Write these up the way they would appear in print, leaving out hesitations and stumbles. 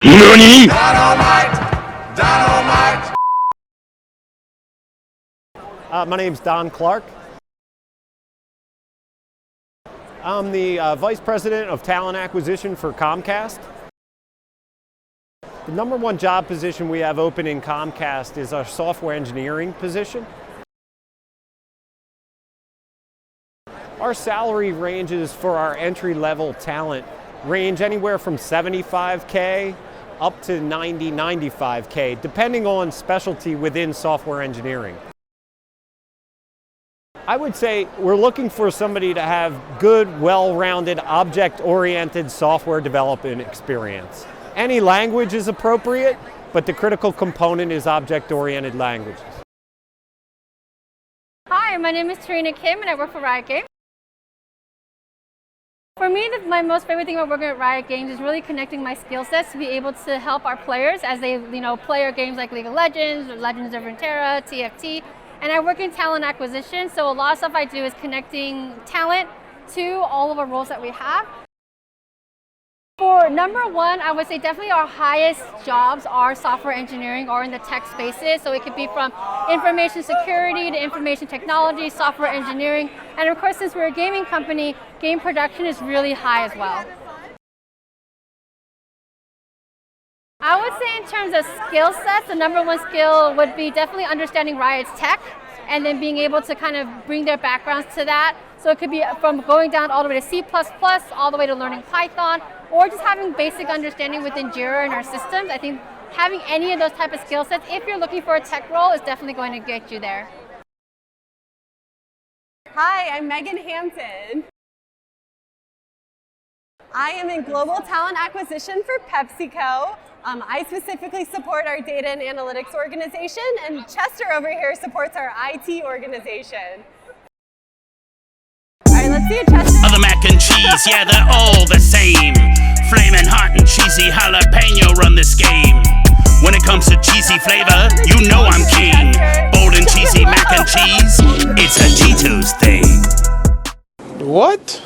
NANI?! My name's Don Clark. I'm the Vice President of Talent Acquisition for Comcast. The number one job position we have open in Comcast is our software engineering position. Our salary ranges for our entry-level talent range anywhere from $75K up to $90, $95K, depending on specialty within software engineering. I would say we're looking for somebody to have good, well-rounded, object-oriented software development experience. Any language is appropriate, but the critical component is object-oriented languages. Hi, my name is Tarina Kim and I work for Riot Games. For me, my most favorite thing about working at Riot Games is really connecting my skill sets to be able to help our players as they play our games like League of Legends, or Legends of Runeterra, TFT. And I work in talent acquisition, so a lot of stuff I do is connecting talent to all of our roles that we have. For number one, I would say definitely our highest jobs are software engineering or in the tech spaces. So it could be from information security to information technology, software engineering. And of course, since we're a gaming company, game production is really high as well. I would say in terms of skill sets, the number one skill would be definitely understanding Riot's tech and then being able to kind of bring their backgrounds to that. So it could be from going down all the way to C++, all the way to learning Python, or just having basic understanding within Jira and our systems. I think having any of those type of skill sets, if you're looking for a tech role, is definitely going to get you there. Hi, I'm Megan Hampton. I am in global talent acquisition for PepsiCo. I specifically support our data and analytics organization, and Chester over here supports our IT organization. All right, let's see it, Chester. Other mac and cheese, yeah, they're all the same. Flamin' hot and cheesy jalapeno run this game. When it comes to cheesy flavor, you know I'm king. Bold and cheesy mac and cheese, it's a Cheetos thing. What?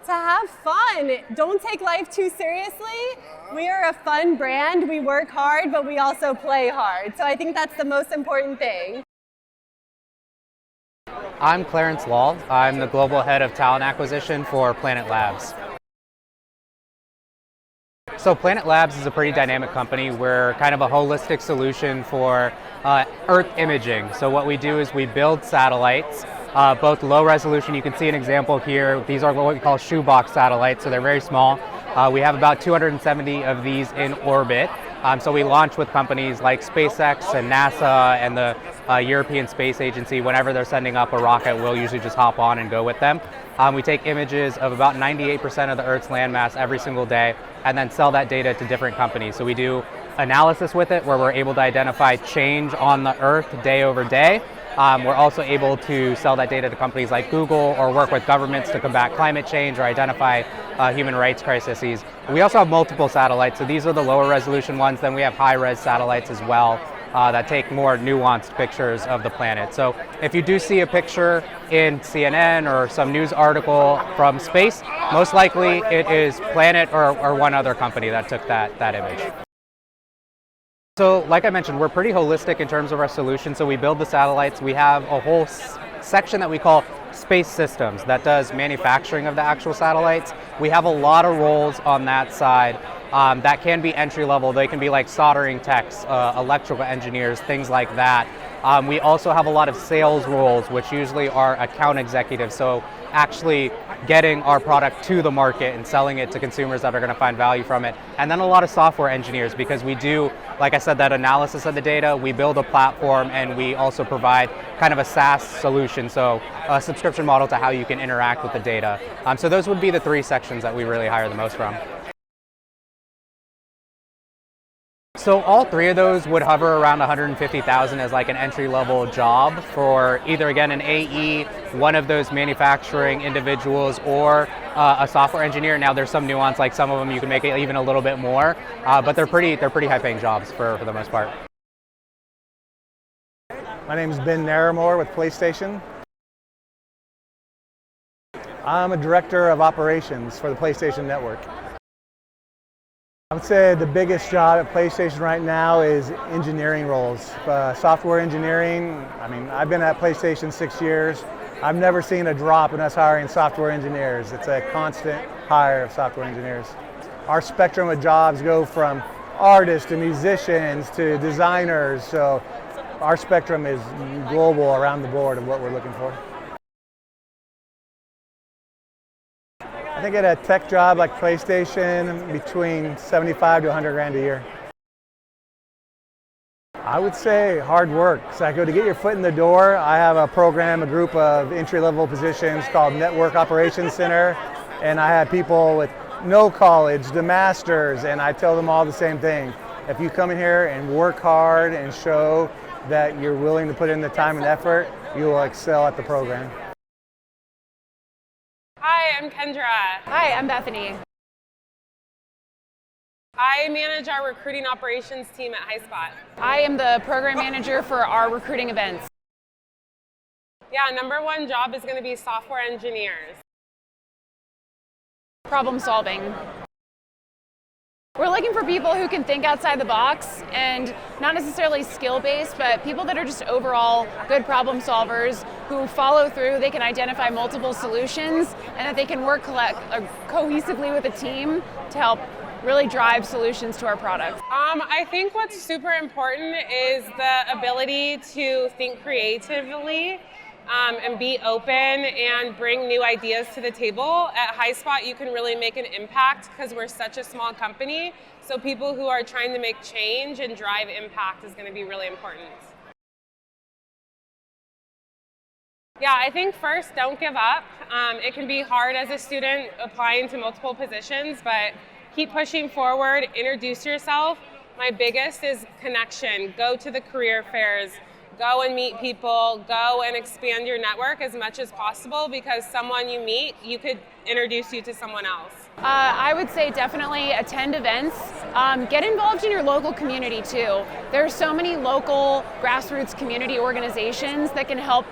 To have fun. Don't take life too seriously. We are a fun brand. We work hard, but we also play hard. So I think that's the most important thing. I'm Clarence Law. I'm the Global Head of Talent Acquisition for Planet Labs. So Planet Labs is a pretty dynamic company. We're kind of a holistic solution for Earth imaging. So what we do is we build satellites, both low resolution. You can see an example here. These are what we call shoebox satellites, so they're very small. We have about 270 of these in orbit. So we launch with companies like SpaceX and NASA and the European Space Agency. Whenever they're sending up a rocket, we'll usually just hop on and go with them. We take images of about 98% of the Earth's landmass every single day and then sell that data to different companies. So we do analysis with it where we're able to identify change on the Earth day over day. We're also able to sell that data to companies like Google or work with governments to combat climate change or identify human rights crises. We also have multiple satellites, so these are the lower resolution ones. Then we have high-res satellites as well that take more nuanced pictures of the planet. So if you do see a picture in CNN or some news article from space, most likely it is Planet or one other company that took that image. So like I mentioned, we're pretty holistic in terms of our solution. So we build the satellites. We have a whole section that we call Space Systems that does manufacturing of the actual satellites. We have a lot of roles on that side that can be entry level. They can be like soldering techs, electrical engineers, things like that. We also have a lot of sales roles, which usually are account executives. So actually getting our product to the market and selling it to consumers that are going to find value from it. And then a lot of software engineers, because we do, like I said, that analysis of the data. We build a platform and we also provide kind of a SaaS solution, so a subscription model to how you can interact with the data. So those would be the three sections that we really hire the most from. So all three of those would hover around 150,000 as like an entry-level job for either, again, an AE, one of those manufacturing individuals, or a software engineer. Now there's some nuance, like some of them you can make it even a little bit more, but they're pretty high-paying jobs for the most part. My name is Ben Naramore with PlayStation. I'm a director of operations for the PlayStation Network. I would say the biggest job at PlayStation right now is engineering roles. Software engineering, I mean, I've been at PlayStation 6 years. I've never seen a drop in us hiring software engineers. It's a constant hire of software engineers. Our spectrum of jobs go from artists to musicians to designers, so our spectrum is global around the board of what we're looking for. I think at a tech job like PlayStation, between 75 to 100 grand a year. I would say hard work. So I go to get your foot in the door. I have a group of entry-level positions called Network Operations Center, and I have people with no college, the masters, and I tell them all the same thing. If you come in here and work hard and show that you're willing to put in the time and effort, you will excel at the program. Hi, I'm Kendra. Hi, I'm Bethany. I manage our recruiting operations team at HighSpot. I am the program manager for our recruiting events. Yeah, number one job is going to be software engineers. Problem solving. We're looking for people who can think outside the box and not necessarily skill-based, but people that are just overall good problem solvers who follow through, they can identify multiple solutions, and that they can work cohesively with a team to help really drive solutions to our product. I think what's super important is the ability to think creatively and be open and bring new ideas to the table. At HighSpot, you can really make an impact because we're such a small company. So people who are trying to make change and drive impact is going to be really important. Yeah, I think first, don't give up. It can be hard as a student applying to multiple positions, but keep pushing forward, introduce yourself. My biggest is connection. Go to the career fairs. Go and meet people, go and expand your network as much as possible, because someone you meet, you could introduce you to someone else. I would say definitely attend events. Get involved in your local community too. There are so many local grassroots community organizations that can help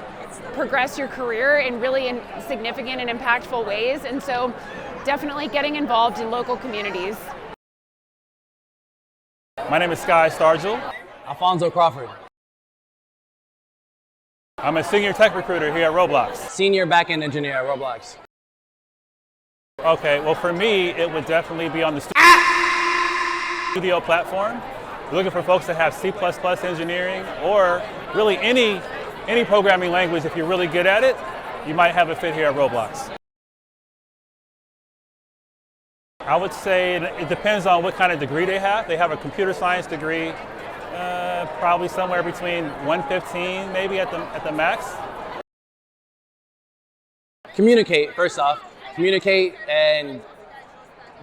progress your career in really significant and impactful ways, and so definitely getting involved in local communities. My name is Sky Stargell. Alfonso Crawford. I'm a senior tech recruiter here at Roblox. Senior backend engineer at Roblox. Okay, well for me, it would definitely be on the studio platform. We're looking for folks that have C++ engineering, or really any programming language. If you're really good at it, you might have a fit here at Roblox. I would say it depends on what kind of degree they have. They have a computer science degree, probably somewhere between 115 maybe at the max. Communicate, first off. Communicate and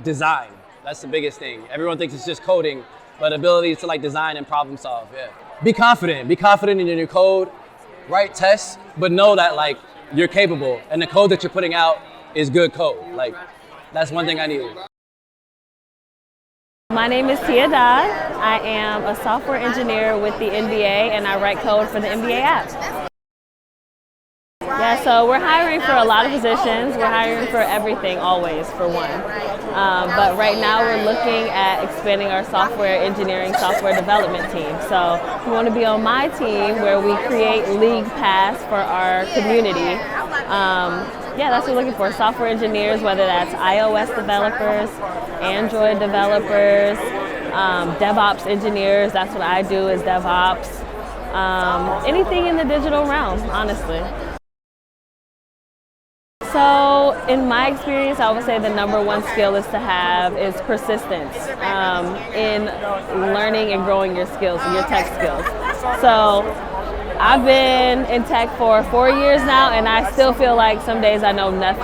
design. That's the biggest thing. Everyone thinks it's just coding, but ability to design and problem solve, yeah. Be confident in your code, write tests, but know that you're capable and the code that you're putting out is good code. That's one thing I need. My name is Tia Dodd. I am a software engineer with the NBA, and I write code for the NBA app. Yeah, so we're hiring for a lot of positions. We're hiring for everything, always, for one. But right now we're looking at expanding our software engineering, software development team. So if you want to be on my team, where we create league pass for our community, yeah, that's what we're looking for. Software engineers, whether that's iOS developers, Android developers, DevOps engineers. That's what I do, is DevOps. Anything in the digital realm, honestly. So in my experience, I would say the number one skill is persistence in learning and growing your skills, your tech skills. So I've been in tech for 4 years now, and I still feel like some days I know nothing.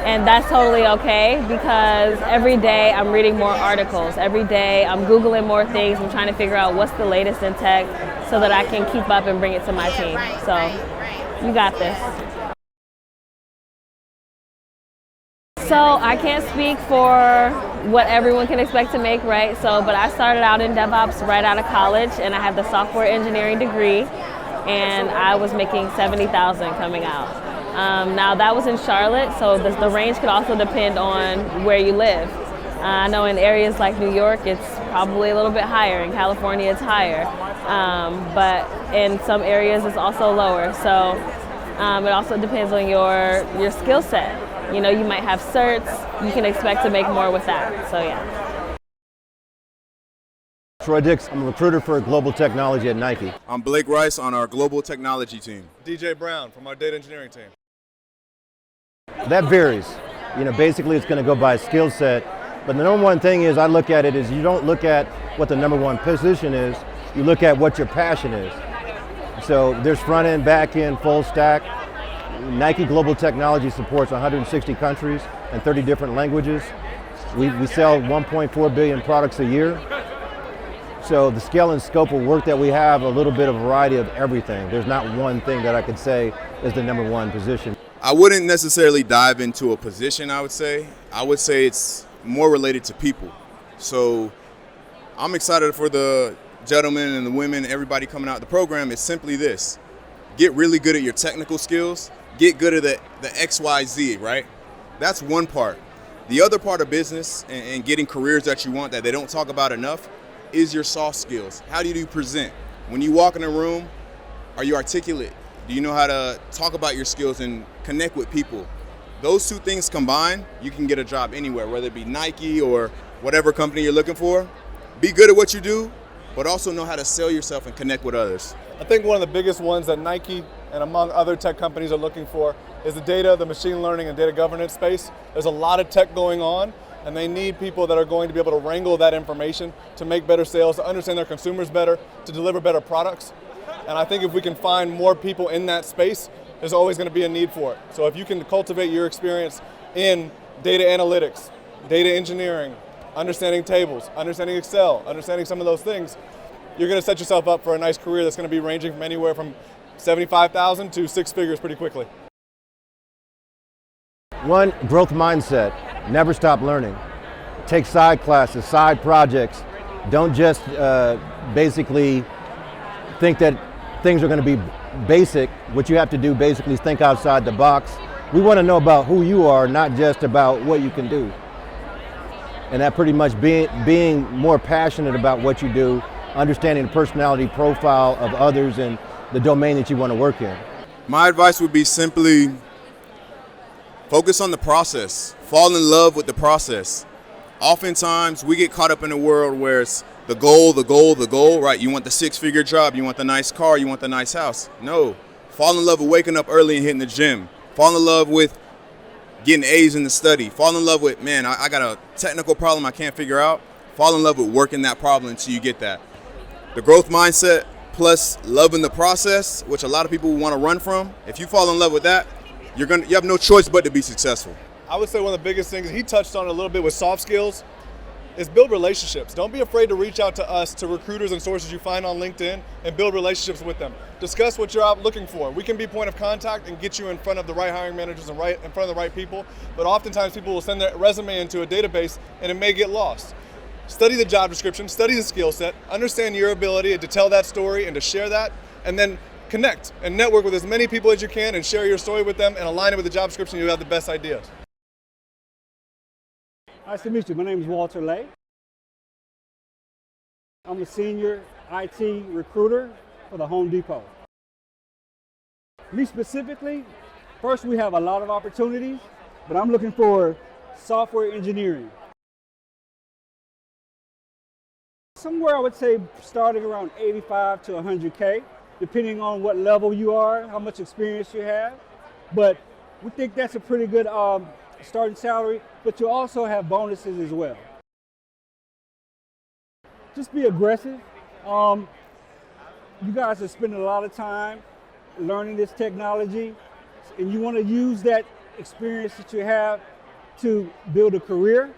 And that's totally okay, because every day I'm reading more articles. Every day I'm Googling more things. I'm trying to figure out what's the latest in tech so that I can keep up and bring it to my team. So you got this. So I can't speak for what everyone can expect to make, right? But I started out in DevOps right out of college, and I have the software engineering degree, and I was making $70,000 coming out. Now that was in Charlotte, so the range could also depend on where you live. I know in areas like New York, it's probably a little bit higher. In California, it's higher. But in some areas, it's also lower. So it also depends on your skill set. You know, you might have certs. You can expect to make more with that. So yeah. Troy Dix, I'm a recruiter for global technology at Nike. I'm Blake Rice on our global technology team. DJ Brown from our data engineering team. That varies. You know, basically it's going to go by skill set. But the number one thing is I look at it is you don't look at what the number one position is, you look at what your passion is. So there's front end, back end, full stack. Nike Global Technology supports 160 countries and 30 different languages. We sell 1.4 billion products a year. So the scale and scope of work that we have, a little bit of variety of everything. There's not one thing that I could say is the number one position. I wouldn't necessarily dive into a position, I would say. I would say it's more related to people. So I'm excited for the gentlemen and the women, everybody coming out of the program. It's simply this: get really good at your technical skills, get good at the XYZ, right? That's one part. The other part of business and getting careers that you want that they don't talk about enough is your soft skills. How do you present? When you walk in a room, are you articulate? Do you know how to talk about your skills and connect with people? Those two things combined, you can get a job anywhere, whether it be Nike or whatever company you're looking for. Be good at what you do, but also know how to sell yourself and connect with others. I think one of the biggest ones that Nike and among other tech companies are looking for is the data, the machine learning and data governance space. There's a lot of tech going on, and they need people that are going to be able to wrangle that information to make better sales, to understand their consumers better, to deliver better products. And I think if we can find more people in that space, there's always going to be a need for it. So if you can cultivate your experience in data analytics, data engineering, understanding tables, understanding Excel, understanding some of those things, you're going to set yourself up for a nice career that's going to be ranging from anywhere from 75,000 to six figures pretty quickly. One, growth mindset. Never stop learning. Take side classes, side projects. Don't just basically think that things are going to be basic. What you have to do basically is think outside the box. We want to know about who you are, not just about what you can do. And that pretty much being more passionate about what you do, understanding the personality profile of others and the domain that you want to work in. My advice would be simply focus on the process. Fall in love with the process. Oftentimes we get caught up in a world where it's the goal, right? You want the six-figure job, you want the nice car, you want the nice house. No, fall in love with waking up early and hitting the gym. Fall in love with getting A's in the study. Fall in love with, man, I got a technical problem I can't figure out. Fall in love with working that problem until you get that. The growth mindset plus loving the process, which a lot of people want to run from. If you fall in love with that, you have no choice but to be successful. I would say one of the biggest things, he touched on it a little bit with soft skills, is build relationships. Don't be afraid to reach out to us, to recruiters and sources you find on LinkedIn, and build relationships with them. Discuss what you're out looking for. We can be point of contact and get you in front of the right hiring managers and in front of the right people, but oftentimes people will send their resume into a database and it may get lost. Study the job description, study the skill set, understand your ability to tell that story and to share that, and then connect and network with as many people as you can and share your story with them and align it with the job description. You'll have the best ideas. Nice to meet you. My name is Walter Lay. I'm a senior IT recruiter for the Home Depot. Me specifically, first we have a lot of opportunities, but I'm looking for software engineering. Somewhere I would say starting around 85 to 100K, depending on what level you are, how much experience you have. But we think that's a pretty good starting salary, but you also have bonuses as well. Just be aggressive. You guys are spending a lot of time learning this technology, and you want to use that experience that you have to build a career.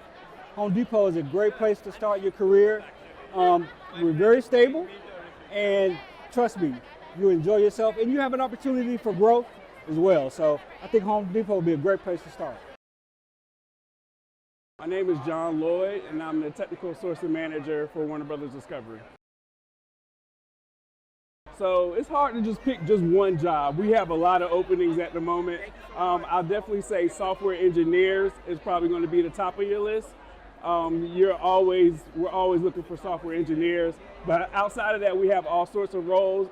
Home Depot is a great place to start your career. We're very stable, and trust me, you enjoy yourself, and you have an opportunity for growth as well. So I think Home Depot would be a great place to start. My name is John Lloyd, and I'm the Technical Sourcing Manager for Warner Brothers Discovery. So it's hard to just pick just one job. We have a lot of openings at the moment. I'll definitely say software engineers is probably going to be the top of your list. We're always looking for software engineers, but outside of that, we have all sorts of roles,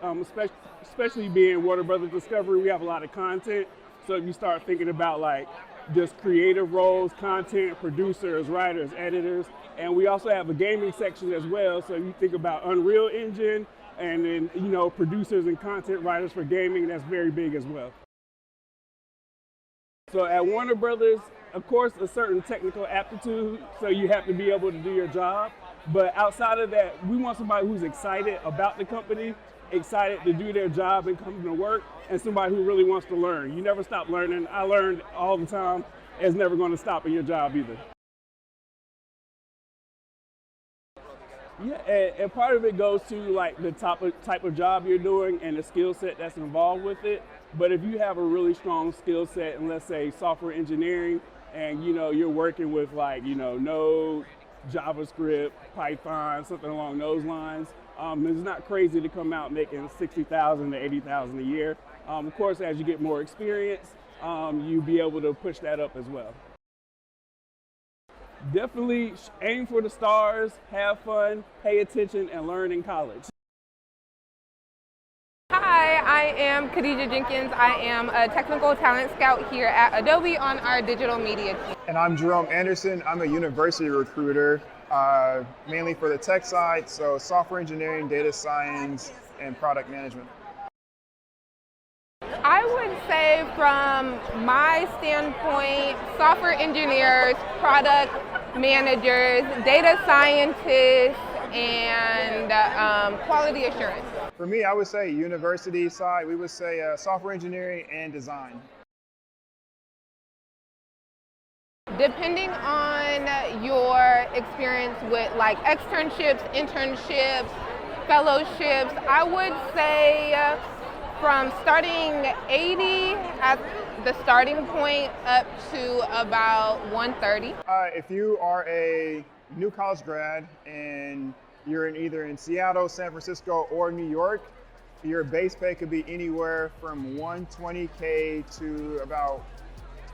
especially being Warner Brothers Discovery, we have a lot of content. So if you start thinking about like just creative roles, content, producers, writers, editors, and we also have a gaming section as well. So you think about Unreal Engine, and then, you know, producers and content writers for gaming, that's very big as well. So at Warner Brothers, of course, a certain technical aptitude, so you have to be able to do your job. But outside of that, we want somebody who's excited about the company, excited to do their job and come to work, and somebody who really wants to learn. You never stop learning. I learned all the time. It's never going to stop in your job either. Yeah, and part of it goes to like the type of job you're doing and the skill set that's involved with it. But if you have a really strong skill set in, let's say, software engineering, and you know you're working with like, you know, Node, JavaScript, Python, something along those lines, it's not crazy to come out making $60,000 to $80,000 a year. Of course, as you get more experience, you'll be able to push that up as well. Definitely aim for the stars, have fun, pay attention, and learn in college. Hi, I am Khadija Jenkins. I am a technical talent scout here at Adobe on our digital media team. And I'm Jerome Anderson. I'm a university recruiter, mainly for the tech side, so software engineering, data science, and product management. I would say from my standpoint, software engineers, product managers, data scientists, and quality assurance. For me, I would say university side, we would say software engineering and design. Depending on your experience with like externships, internships, fellowships, I would say from starting 80 at the starting point up to about 130. If you are a new college grad and you're either in Seattle, San Francisco, or New York, your base pay could be anywhere from $120K to about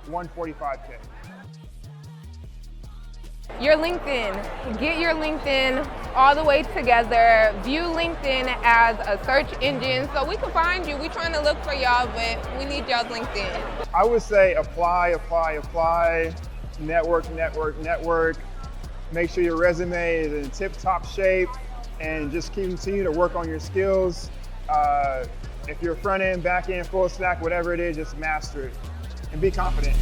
$145K. Your LinkedIn, get your LinkedIn all the way together. View LinkedIn as a search engine so we can find you. We're trying to look for y'all, but we need y'all's LinkedIn. I would say apply, network. Make sure your resume is in tip-top shape and just continue to work on your skills. If you're front end, back end, full stack, whatever it is, just master it and be confident.